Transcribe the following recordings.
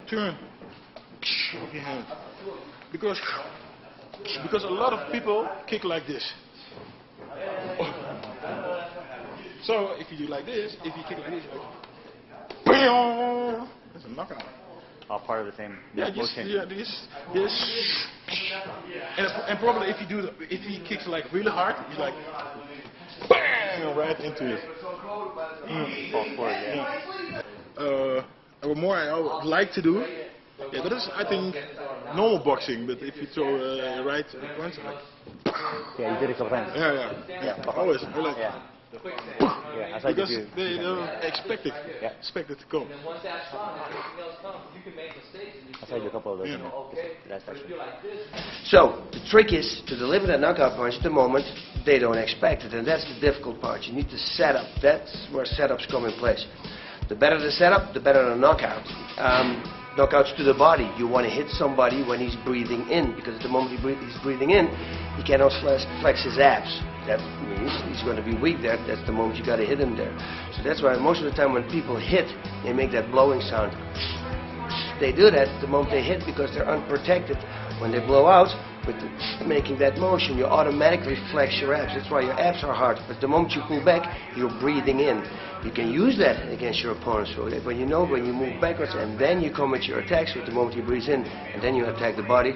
turn of your hand. Because a lot of people kick like this. So if you do like this, if you kick like this, you're like, BAM! That's a knockout. All part of the same motion. This. And probably if he kicks like really hard, he's like, BAM! Right into it. Fall forward, yeah. What more I would like to do, yeah, that is I think normal boxing, but if you throw right punch, like, yeah, you did it a couple times. Yeah. Always. I like, yeah. Yeah, I because they don't expect it. Yeah. Expect it to come. I saw you a couple of those in the last section. So, the trick is to deliver that knockout punch at the moment they don't expect it, and that's the difficult part. You need to set up. That's where setups come in place. The better the setup, the better the knockout. Knockouts to the body. You want to hit somebody when he's breathing in, because at the moment he's breathing in, he cannot flex his abs. That means he's going to be weak there. That's the moment you got to hit him there. So that's why most of the time when people hit, they make that blowing sound. They do that the moment they hit because they're unprotected. When they blow out, with making that motion, you automatically flex your abs. That's why your abs are hard. But the moment you pull back, you're breathing in. You can use that against your opponent. So when you move backwards and then you come with your attacks with the moment you breathe in and then you attack the body,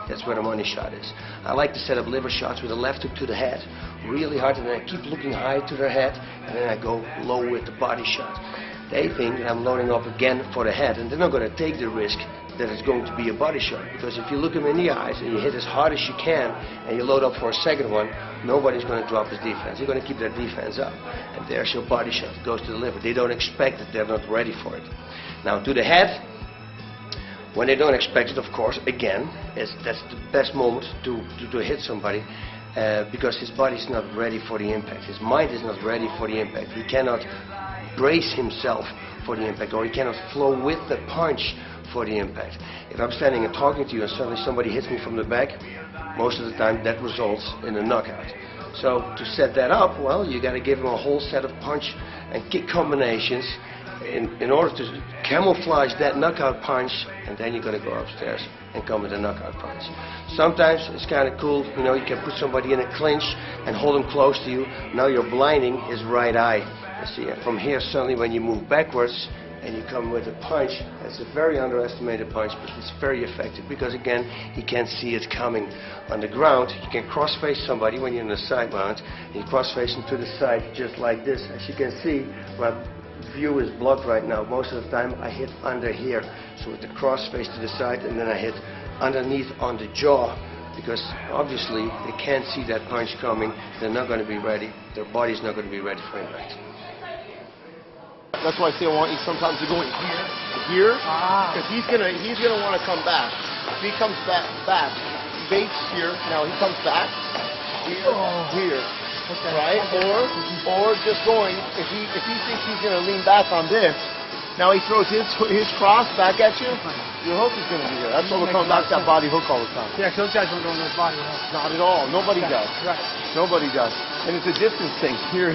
that's where the money shot is. I like to set up liver shots with a left hook to the head, really hard, and then I keep looking high to their head, and then I go low with the body shot. They think I'm loading up again for the head, and they're not going to take the risk that it's going to be a body shot. Because if you look them in the eyes and you hit as hard as you can, and you load up for a second one, nobody's going to drop his defense. You're going to keep their defense up. And there's your body shot. It goes to the liver. They don't expect it. They're not ready for it. Now, to the head, when they don't expect it, of course, again, that's the best moment to hit somebody. Because his body's not ready for the impact. His mind is not ready for the impact. He cannot brace himself for the impact, or he cannot flow with the punch for the impact. If I'm standing and talking to you and suddenly somebody hits me from the back, most of the time that results in a knockout. So to set that up, well, you got to give him a whole set of punch and kick combinations in order to camouflage that knockout punch, and then you're going to go upstairs and come with a knockout punch. Sometimes it's kind of cool, you know, you can put somebody in a clinch and hold them close to you. Now you're blinding his right eye. You see, and from here suddenly when you move backwards and you come with a punch, that's a very underestimated punch, but it's very effective because again, he can't see it coming. On the ground, you can cross-face somebody when you're in the side mount, and you cross-face him to the side just like this. As you can see, my view is blocked right now. Most of the time I hit under here, so with the cross-face to the side, and then I hit underneath on the jaw, because obviously they can't see that punch coming. They're not going to be ready. Their body's not going to be ready for impact. That's why I say I want you sometimes to go in here, because he's gonna want to come back. If he comes back, baits here. Now he comes back here, okay. Right? Or just going. If he thinks he's gonna lean back on this, now he throws his cross back at you. Your hook is gonna be there. That's why we're coming back to that body hook all the time. Yeah, those guys don't go in those body hooks. Not at all. Nobody does. Right. Nobody does. And it's a distance thing. Here.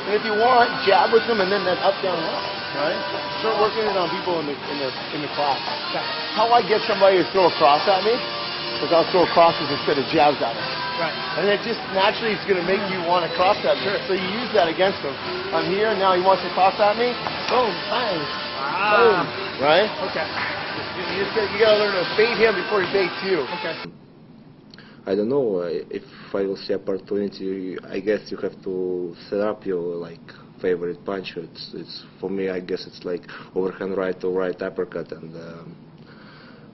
And if you want, jab with them and then that up, down, up, right? Start working it on people in the class. Okay. How I get somebody to throw a cross at me is I'll throw crosses instead of jabs at them. Right. And it just naturally is going to make you want to cross at me. Sure. So you use that against him. I'm here, now he wants to cross at me. Boom, bang. Boom. Right? Okay. You got to learn to bait him before he baits you. Okay. I don't know if I will see opportunity. I guess you have to set up your favorite punch. It's for me. I guess it's like overhand right or right uppercut, and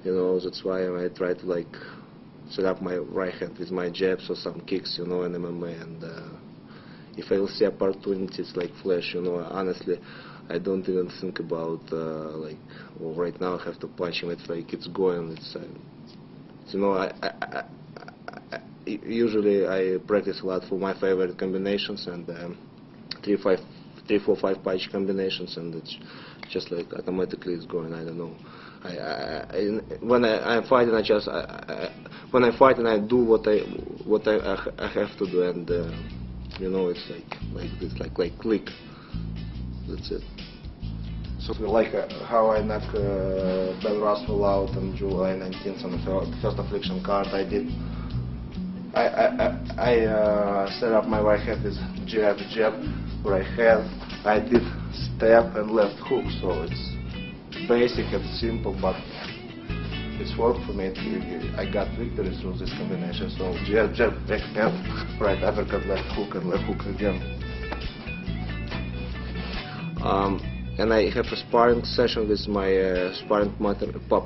you know, that's why I try to set up my right hand with my jabs or some kicks, you know, in MMA. And if I will see opportunities like flash, you know, honestly, I don't even think about well, right now I have to punch him. It's like it's going. It's you know, usually I practice a lot for my favorite combinations and 3-4-5 punch combinations, and it's just like automatically it's going. I don't know. When I'm fighting, when I fight and I do what I have to do, and you know, it's like this, like click. That's it. So like how I knocked Ben Russell out on July 19th on the first affliction card, I did. I set up my right hand with jab, jab, right hand. I did step and left hook, so it's basic and simple, but it's worked for me. I got victory through this combination. So jab, jab, back hand, right uppercut, left hook, and left hook again. And I have a sparring session with my sparring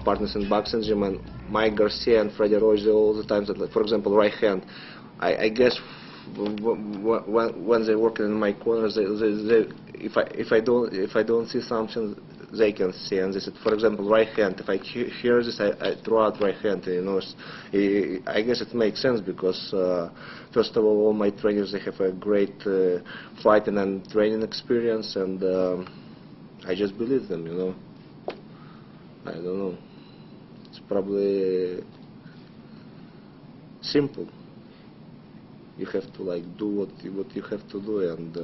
partners in boxing gym, and Mike Garcia and Freddie Roach all the time. That, like, for example, right hand. I guess when they're working in my corners, if I don't see something, they can see. And this, for example, right hand. If I hear this, I throw out right hand. You know, I guess it makes sense because first of all my trainers, they have a great fighting and training experience, and I just believe them. You know, I don't know. It's probably simple. You have to like do what you have to do, and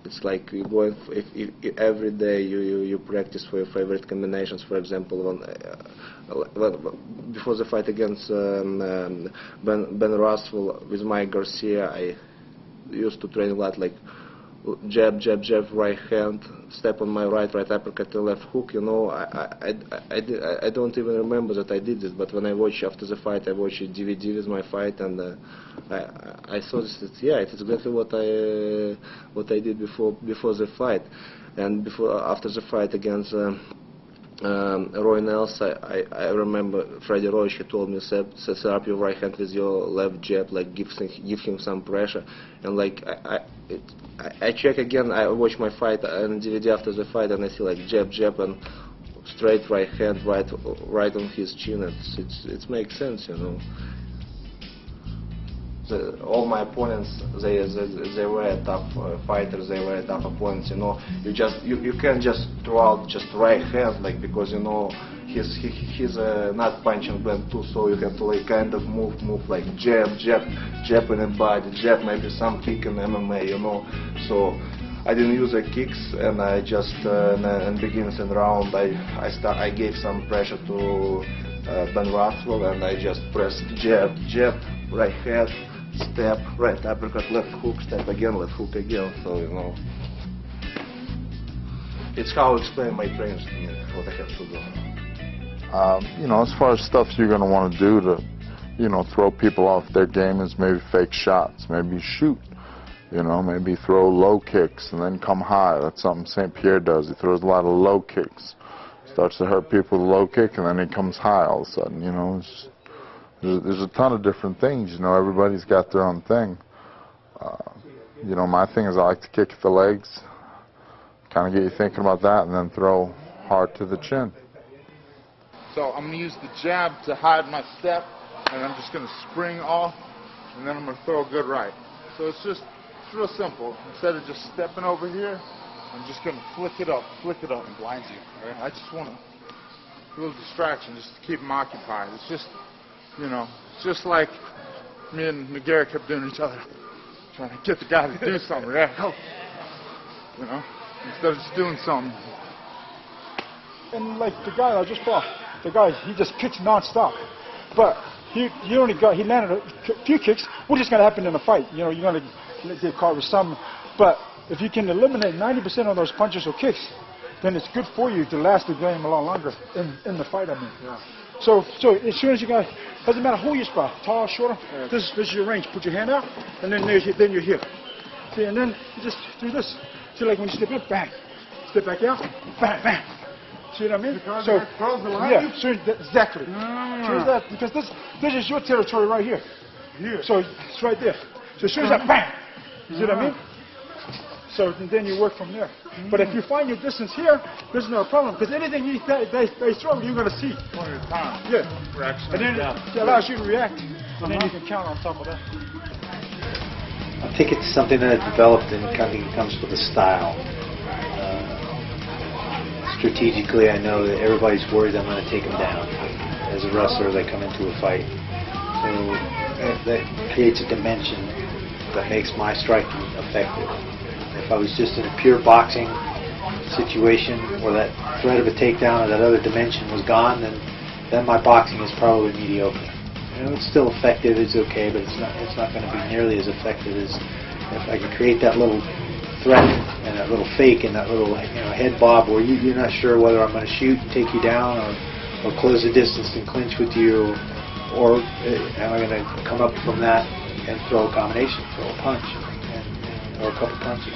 it's like you going. If every day you practice for your favorite combinations. For example, before the fight against Ben Russell with Mike Garcia, I used to train a lot like jab, jab, jab, right hand, step on my right uppercut, left hook. You know, I don't even remember that I did this, but when I watch after the fight, I watch a DVD with my fight, and I saw this. Yeah, it's exactly what I did before the fight, and after the fight against Roy Nelson, I remember Freddie Roach. He told me, set up your right hand with your left jab, like give him some pressure, and like I check again. I watch my fight on DVD after the fight, and I see like jab, jab, and straight right hand, right on his chin. It makes sense, you know. All my opponents, they were tough fighters. They were tough opponents. You know, you can't just throw out just right hand, like, because you know he's not punching band too, so you have to like kind of move like jab, jab, jab in the body, jab, maybe some kick in MMA, you know. So I didn't use the kicks, and I just in beginnings and round I gave some pressure to Ben Russell, and I just pressed jab, jab, right hand, step, right uppercut, left hook, step again, left hook again. So you know, it's how I explain my trainers to me what I have to do. You know, as far as stuff you're going to want to do to, you know, throw people off their game is maybe fake shots, maybe shoot, you know, maybe throw low kicks and then come high. That's something St. Pierre does. He throws a lot of low kicks. Starts to hurt people with a low kick, and then he comes high all of a sudden, you know. There's a ton of different things, you know. Everybody's got their own thing. You know, my thing is I like to kick at the legs, kind of get you thinking about that, and then throw hard to the chin. So I'm going to use the jab to hide my step, and I'm just going to spring off, and then I'm going to throw a good right. So it's real simple. Instead of just stepping over here, I'm just going to flick it up, and blind you. Right? I just want a little distraction just to keep them occupied. It's just, you know, it's just like me and McGarrett kept doing each other, trying to get the guy to do something, react, you know, instead of just doing something. And like the guy I just fought, the guy, he just kicks non-stop. But he landed a few kicks. What is going to happen in a fight? You know, you're going to get caught with some. But if you can eliminate 90% of those punches or kicks, then it's good for you to last the game a lot longer in the fight, I mean. Yeah. So as soon as you got, doesn't matter who you spot, tall, shorter, this is your range. Put your hand out, and then you're here. See, and then you just do this. See, like when you step in, bang. Step back out, bang, bang. See what I mean? Because so, yeah, exactly. That, because this is your territory right here. So it's right there. So as soon as I bang, you see what I mean? So then you work from there. But if you find your distance here, there's no problem, because anything they throw, you're going to see. One at a time. Yeah. Reaction. And then it allows you to react, and then you can count on top of that. I think it's something that I've developed and kind of comes with a style. Strategically, I know that everybody's worried I'm going to take them down. As a wrestler, they come into a fight. So that creates a dimension that makes my striking effective. If I was just in pure boxing, situation or that threat of a takedown or that other dimension was gone, then my boxing is probably mediocre. You know, it's still effective, it's okay, but it's not going to be nearly as effective as if I can create that little threat and that little fake and that little head bob where you're not sure whether I'm going to shoot and take you down or close the distance and clinch with you, or am I going to come up from that and throw a combination, throw a punch, or a couple punches.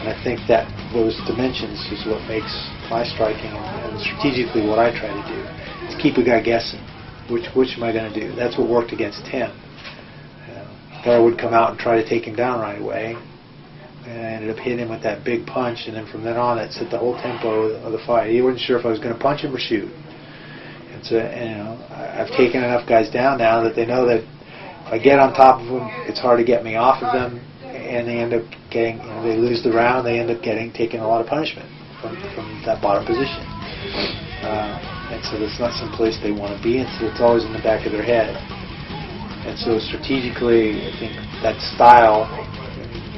And I think that those dimensions is what makes my striking and strategically what I try to do is keep a guy guessing. Which am I going to do? That's what worked against him. Guy would come out and try to take him down right away, and I ended up hitting him with that big punch, and then from then on, that set the whole tempo of the fight. He wasn't sure if I was going to punch him or shoot. And so, I've taken enough guys down now that they know that if I get on top of them, it's hard to get me off of them, and they end up getting, they lose the round, they end up taking a lot of punishment from that bottom position. And so that's not some place they want to be, and so it's always in the back of their head. And so strategically, I think that style,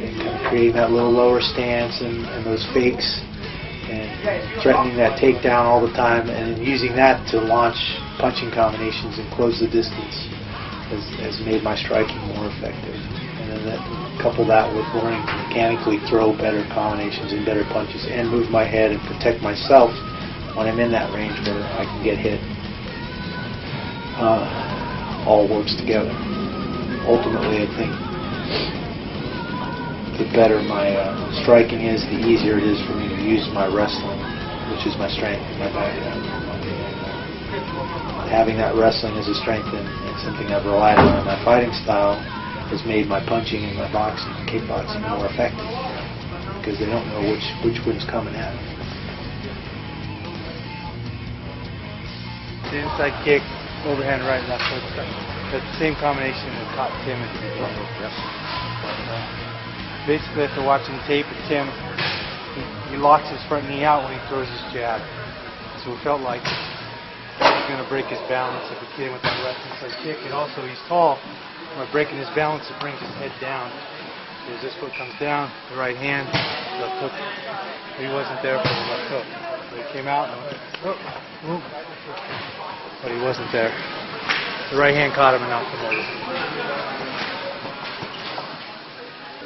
and kind of creating that little lower stance and those fakes, and threatening that takedown all the time, and using that to launch punching combinations and close the distance, has made my striking more effective. And then couple that with learning to mechanically throw better combinations and better punches, and move my head and protect myself when I'm in that range where I can get hit. All works together. Ultimately, I think the better my striking is, the easier it is for me to use my wrestling, which is my strength and my background. Having that wrestling as a strength and something I've relied on in my fighting style has made my punching and my boxing and kickboxing more effective, because they don't know which one's coming at them. The inside kick, overhand right, left hook. That same combination that caught Tim at the beginning. Yep. Basically, after watching the tape of Tim, he locks his front knee out when he throws his jab. So it felt like he was going to break his balance if he came with that left inside kick. And also, he's tall. By breaking his balance, it brings his head down. As this foot comes down, the right hand, left hook. He wasn't there for the left hook. So he came out and went, oh. But he wasn't there. The right hand caught him and knocked him over.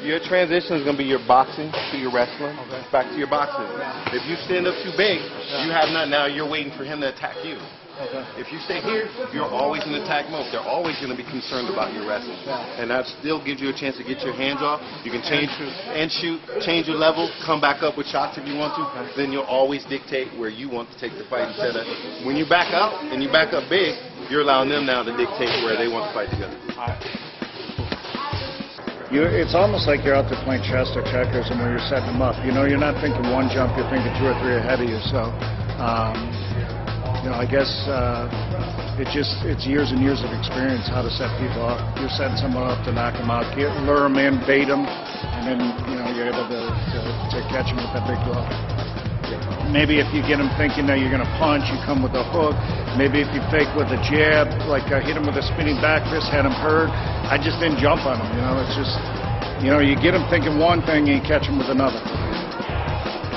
Your transition is going to be your boxing to your wrestling, back to your boxing. If you stand up too big, you have nothing. Now you're waiting for him to attack you. If you stay here, you're always in attack mode. They're always going to be concerned about your wrestling. And that still gives you a chance to get your hands off. You can change and shoot, change your level, come back up with shots if you want to. Then you'll always dictate where you want to take the fight instead of when you back out and you back up big, you're allowing them now to dictate where they want to fight together. It's almost like you're out there playing chess or checkers, and when you're setting them up, you're not thinking one jump, you're thinking two or three ahead of you. So, I guess it's years and years of experience how to set people up. You're setting someone up to knock them out, lure them in, bait them, and then you're able to catch them with that big blow. Maybe if you get them thinking that you're going to punch, you come with a hook. Maybe if you fake with a jab, like I hit him with a spinning back fist, had him hurt. I just didn't jump on him. It's just, you get them thinking one thing and you catch them with another.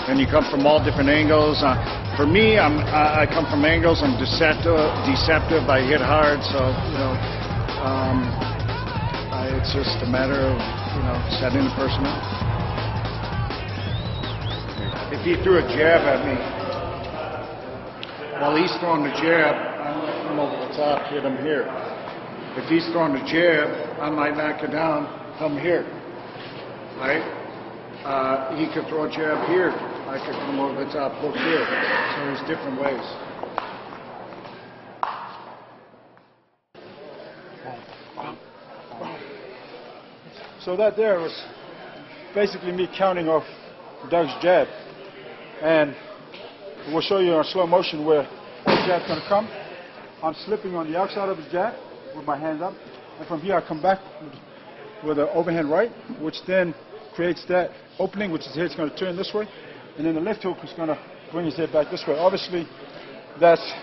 And you come from all different angles. For me, I come from angles. I'm deceptive. I hit hard, so it's just a matter of setting the person up. If he threw a jab at me, while he's throwing the jab, I might come over the top, hit him here. If he's throwing the jab, I might knock it down, come here. Right? He could throw a jab here. I could come over the top, hook here. So there's different ways. So that there was basically me counting off Doug's jab. And we'll show you in slow motion where the jab's going to come. I'm slipping on the outside of the jab with my hands up. And from here I come back with an overhand right, which then creates that opening, which his head's going to turn this way. And then the left hook is going to bring his head back this way. Obviously, that's